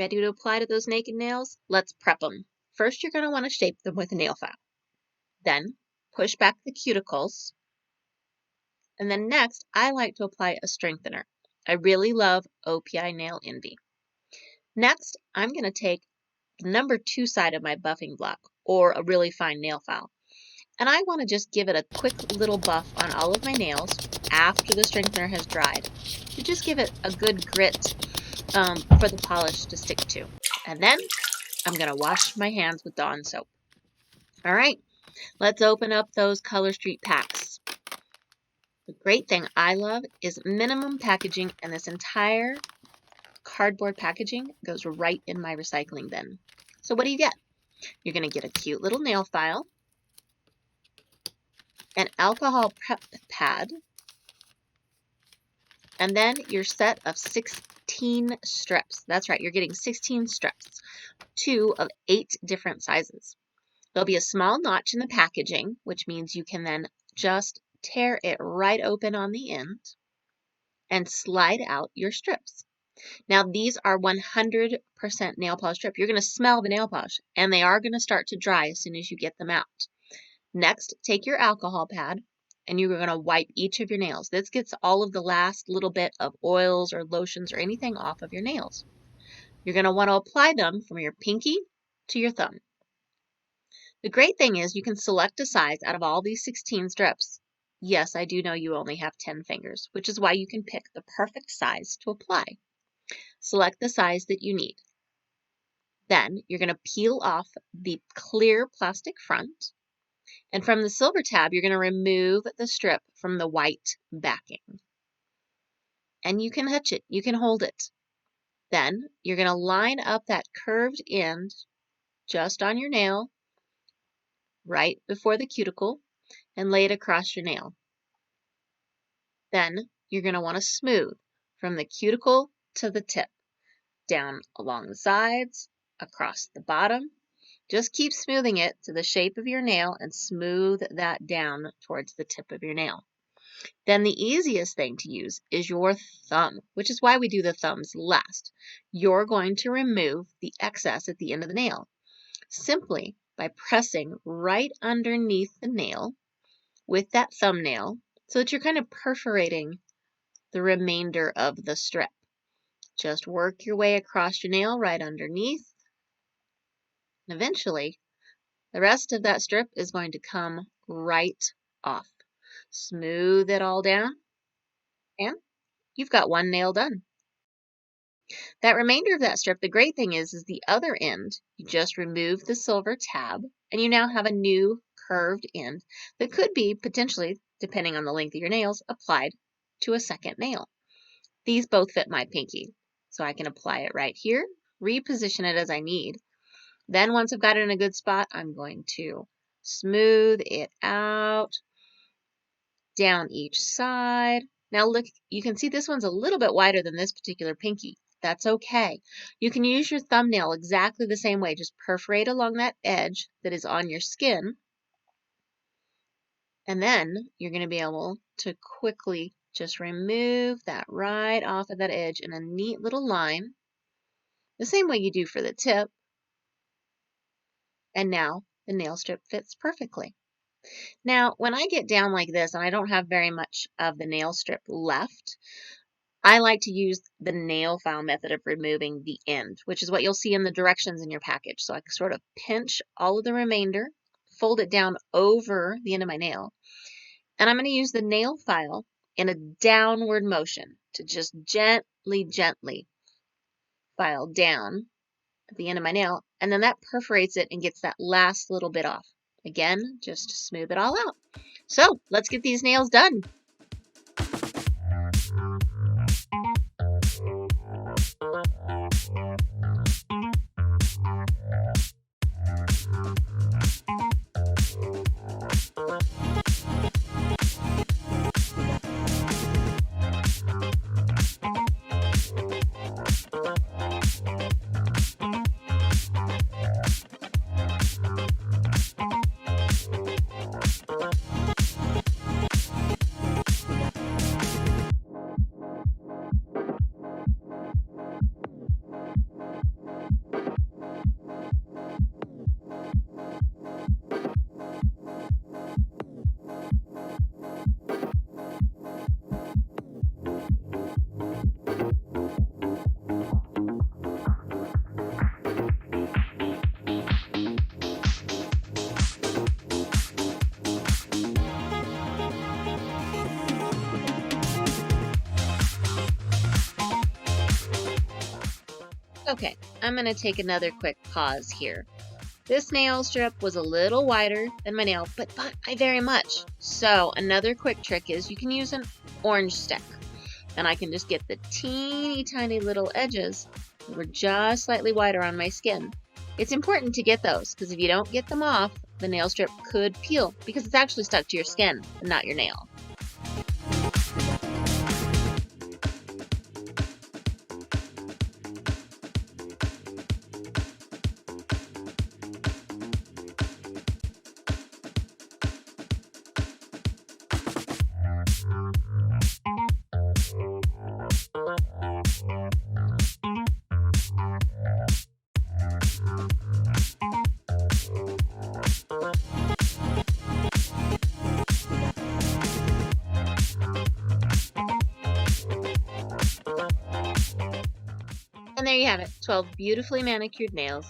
Ready to apply to those naked nails? Let's prep them. First, you're going to want to shape them with a nail file. Then, push back the cuticles. And then next, I like to apply a strengthener. I really love OPI Nail Envy. Next, I'm going to take the number 2 side of my buffing block, or a really fine nail file. And I want to just give it a quick little buff on all of my nails after the strengthener has dried, to just give it a good grit for the polish to stick to. And then I'm going to wash my hands with Dawn soap. All right, let's open up those Color Street packs. The great thing I love is minimum packaging, and this entire cardboard packaging goes right in my recycling bin. So what do you get? You're going to get a cute little nail file, an alcohol prep pad, and then your set of 16 strips. That's right, you're getting 16 strips, 2 of 8 different sizes. There'll be a small notch in the packaging, which means you can then just tear it right open on the end and slide out your strips. Now, these are 100% nail polish strip. You're going to smell the nail polish, and they are going to start to dry as soon as you get them out. Next, take your alcohol pad, and you're going to wipe each of your nails. This gets all of the last little bit of oils or lotions or anything off of your nails. You're going to want to apply them from your pinky to your thumb. The great thing is you can select a size out of all these 16 strips. Yes, I do know you only have 10 fingers, which is why you can pick the perfect size to apply. Select the size that you need. Then you're going to peel off the clear plastic front, and from the silver tab, you're going to remove the strip from the white backing. And you can touch it, you can hold it. Then you're going to line up that curved end just on your nail, right before the cuticle, and lay it across your nail. Then you're going to want to smooth from the cuticle to the tip, down along the sides, across the bottom. Just keep smoothing it to the shape of your nail and smooth that down towards the tip of your nail. Then the easiest thing to use is your thumb, which is why we do the thumbs last. You're going to remove the excess at the end of the nail simply by pressing right underneath the nail with that thumbnail so that you're kind of perforating the remainder of the strip. Just work your way across your nail right underneath. And eventually, the rest of that strip is going to come right off. Smooth it all down, and you've got one nail done. That remainder of that strip, the great thing is the other end, you just remove the silver tab, and you now have a new curved end that could be potentially, depending on the length of your nails, applied to a second nail. These both fit my pinky, so I can apply it right here, reposition it as I need. Then once I've got it in a good spot, I'm going to smooth it out down each side. Now look, you can see this one's a little bit wider than this particular pinky. That's okay. You can use your thumbnail exactly the same way. Just perforate along that edge that is on your skin. And then you're going to be able to quickly just remove that right off of that edge in a neat little line, the same way you do for the tip. And now the nail strip fits perfectly. Now, when I get down like this and I don't have very much of the nail strip left, I like to use the nail file method of removing the end, which is what you'll see in the directions in your package. So I can sort of pinch all of the remainder, fold it down over the end of my nail, and I'm going to use the nail file in a downward motion to just gently file down at the end of my nail, and then that perforates it and gets that last little bit off. Again, just to smooth it all out. So let's get these nails done. Okay, I'm going to take another quick pause here. This nail strip was a little wider than my nail, but not by very much. So another quick trick is you can use an orange stick. And I can just get the teeny tiny little edges that were just slightly wider on my skin. It's important to get those because if you don't get them off, the nail strip could peel because it's actually stuck to your skin and not your nail. And there you have it, 12 beautifully manicured nails.